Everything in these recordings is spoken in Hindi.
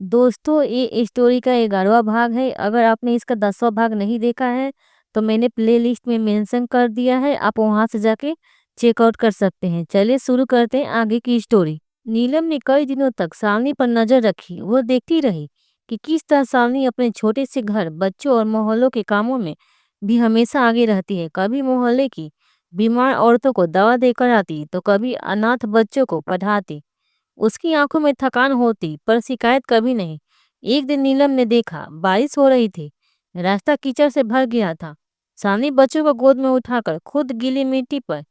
दोस्तों, ये स्टोरी का 11वां भाग है। अगर आपने इसका 10वां भाग नहीं देखा है, तो मैंने प्लेलिस्ट में मेंशन कर दिया है, आप वहाँ से जाके चेकआउट कर सकते हैं। चलिए शुरू करते हैं आगे की स्टोरी। नीलम ने कई दिनों तक सालनी पर नजर रखी। वो देखती रही कि किस तरह सालनी अपने छोटे से घर, बच्चों और मोहल्लों के कामों में भी हमेशा आगे रहती है। कभी मोहल्ले की बीमार औरतों को दवा देकर आती, तो कभी अनाथ बच्चों को पढ़ाती। उसकी आंखों में थकान होती, पर शिकायत कभी नहीं। एक दिन नीलम ने देखा, बारिश हो रही थी, रास्ता कीचड़ से भर गया था। सानी बच्चों को गोद में उठाकर खुद गीली मिट्टी पर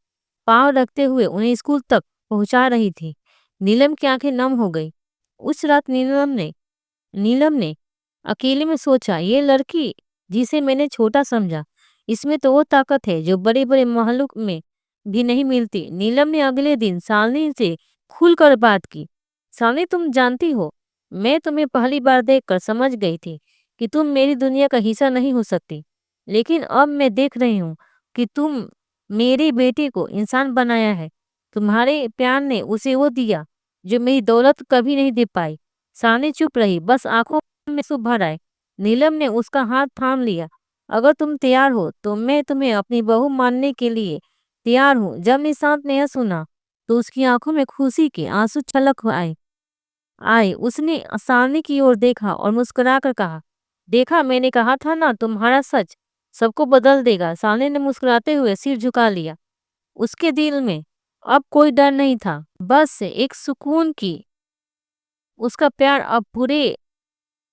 पांव रखते हुए उन्हें स्कूल तक पहुंचा रही थी। नीलम की आंखें नम हो गई। उस रात नीलम ने अकेले में सोचा, ये लड़की जिसे मैंने छोटा समझा, इसमें तो वो ताकत है जो बड़े बड़े महलों में भी नहीं मिलती। नीलम ने अगले दिन सालनी से खुलकर बात की। सालनी, तुम जानती हो, मैं तुम्हें पहली बार देखकर समझ गई थी कि तुम मेरी दुनिया का हिस्सा नहीं हो सकती। लेकिन अब मैं देख रही हूँ कि तुम मेरी बेटी को इंसान बनाया है। तुम्हारे प्यार ने उसे वो दिया जो मेरी दौलत कभी नहीं दे पाई। सालनी चुप रही, बस आंखों में आंसू भर आए। नीलम ने उसका हाथ थाम लिया। अगर तुम तैयार हो तो मैं तुम्हें अपनी बहू मानने के लिए तैयार हूँ। जब निशांत ने यह सुना, तो उसकी आंखों में खुशी के आंसू छलक आए आए उसने सामने की ओर देखा और मुस्कुराकर कहा, देखा, मैंने कहा था ना, तुम्हारा सच सबको बदल देगा। सामने ने मुस्कुराते हुए सिर झुका लिया। उसके दिल में अब कोई डर नहीं था, बस एक सुकून की। उसका प्यार अब पूरे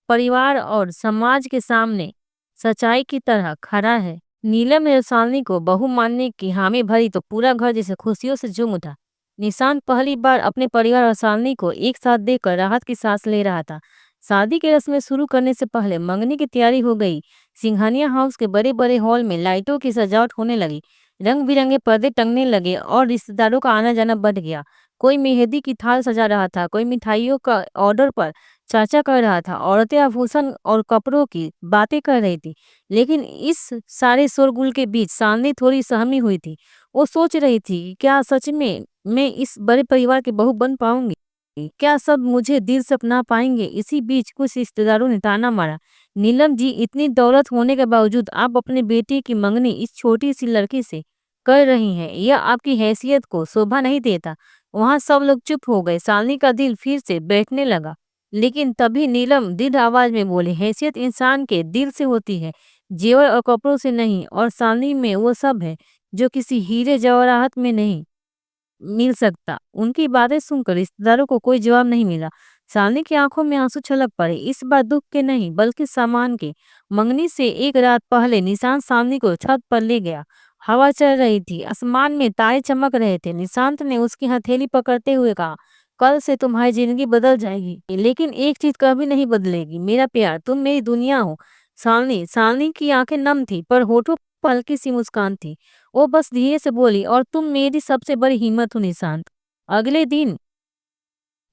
परिवार और समाज के सामने सच्चाई की तरह खड़ा है। नीलम ने सालनी को बहू मानने की हामी भरी तो पूरा घर जैसे खुशियों से झूम उठा। निशांत पहली बार अपने परिवार और सालनी को एक साथ देखकर राहत की सांस ले रहा था। शादी की रस्में शुरू करने से पहले मंगनी की तैयारी हो गई। सिंघानिया हाउस के बड़े बड़े हॉल में लाइटों की सजावट होने लगी। रंग बिरंगे पर्दे टंगने लगे और रिश्तेदारों का आना जाना बढ़ गया। कोई मेहंदी की थाल सजा रहा था, कोई मिठाइयों का ऑर्डर पर चर्चा कर रहा था। औरतें आभूषण और कपड़ों की बातें कर रही थी। लेकिन इस सारे शोरगुल के बीच सानवी थोड़ी सहमी हुई थी। वो सोच रही थी, क्या सच में मैं इस बड़े परिवार की बहू बन पाऊंगी? क्या सब मुझे दिल से अपना पाएंगे? इसी बीच कुछ रिश्तेदारों ने ताना मारा, नीलम जी, इतनी दौलत होने के बावजूद आप अपने बेटे की मंगनी इस छोटी सी लड़की से कर रही हैं। यह आपकी हैसियत को शोभा नहीं देता। वहां सब लोग चुप हो गए। सालनी का दिल फिर से बैठने लगा। लेकिन तभी नीलम दृढ़ आवाज में बोली, हैसियत इंसान के दिल से होती है, जेवर और कपड़ों से नहीं। और सालनी में वो सब है जो किसी हीरे जवाहरात में नहीं मिल सकता। उनकी बातें सुनकर रिश्तेदारों को कोई जवाब नहीं मिला। सालनी की आंखों में आंसू छलक पड़े, इस बार दुख के नहीं बल्कि सामान के। मंगनी से एक रात पहले निशांत सालनी को छत पर ले गया। हवा चल रही थी, आसमान में तारे चमक रहे थे। निशांत ने उसकी हथेली पकड़ते हुए कहा, कल से तुम्हारी जिंदगी बदल जाएगी, लेकिन एक चीज कभी नहीं बदलेगी, मेरा प्यार। तुम मेरी दुनिया हो। सालनी सालनी की आंखें नम थी, पर होठों पर हल्की सी मुस्कान थी। वो बस धीरे से बोली, और तुम मेरी सबसे बड़ी हिम्मत हो निशांत। अगले दिन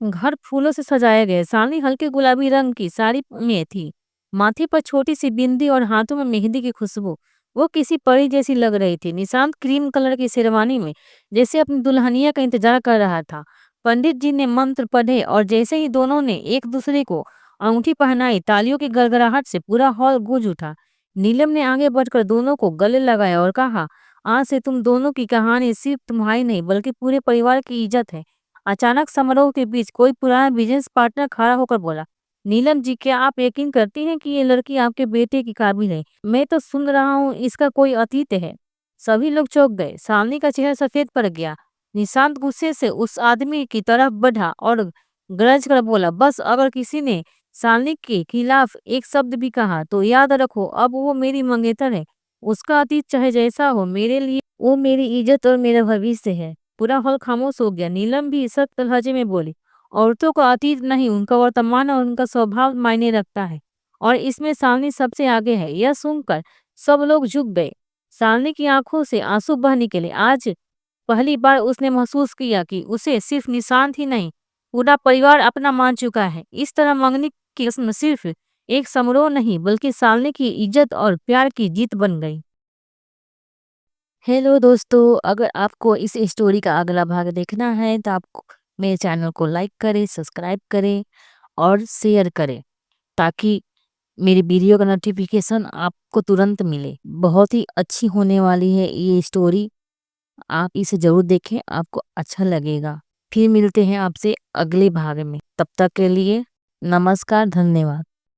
घर फूलों से सजाया गया। सालनी हल्के गुलाबी रंग की साड़ी में थी, माथे पर छोटी सी बिंदी और हाथों में मेहंदी की खुशबू। वो किसी परी जैसी लग रही थी। निशांत क्रीम कलर की शेरवानी में जैसे अपनी दुल्हनिया का इंतजार कर रहा था। पंडित जी ने मंत्र पढ़े और जैसे ही दोनों ने एक दूसरे को अंगूठी पहनाई, तालियों की गड़गड़ाहट से पूरा हॉल गूंज उठा। नीलम ने आगे बढ़कर दोनों को गले लगाया और कहा, आज से तुम दोनों की कहानी सिर्फ तुम्हारी नहीं बल्कि पूरे परिवार की इज्जत है। अचानक समारोह के बीच कोई पुराना बिजनेस पार्टनर खड़ा होकर बोला, नीलम जी, क्या आप यकीन करती हैं कि ये लड़की आपके बेटे की काबिल है? मैं तो सुन रहा हूँ इसका कोई अतीत है। सभी लोग चौंक गए। सालनी का चेहरा सफेद पड़ गया। निशांत गुस्से से उस आदमी की तरफ बढ़ा और गरज कर बोला, बस अगर किसी ने सालनी के खिलाफ एक शब्द भी कहा तो याद रखो, अब वो मेरी मंगेतर है। उसका अतीत चाहे जैसा हो, मेरे लिए वो मेरी इज्जत और मेरा भविष्य है। पूरा हॉल खामोश हो गया। नीलम भी सख्त लहजे में बोली, औरतों का अतीत नहीं, उनका वर्तमान और उनका स्वभाव मायने रखता है, और इसमें सालनी सबसे आगे है। यह सुनकर सब लोग झुक गए। सालनी की आंखों से आंसू बहने के लिए आज पहली बार उसने महसूस किया कि उसे सिर्फ निशांत ही नहीं, पूरा परिवार अपना मान चुका है। इस तरह मंगनी की रस्म सिर्फ एक समारोह नहीं बल्कि सालनी की इज्जत और प्यार की जीत बन गई। हेलो दोस्तों, अगर आपको इस स्टोरी का अगला भाग देखना है तो आप मेरे चैनल को लाइक करें, सब्सक्राइब करें और शेयर करें ताकि मेरी वीडियो का नोटिफिकेशन आपको तुरंत मिले। बहुत ही अच्छी होने वाली है ये स्टोरी, आप इसे ज़रूर देखें, आपको अच्छा लगेगा। फिर मिलते हैं आपसे अगले भाग में, तब तक के लिए नमस्कार, धन्यवाद।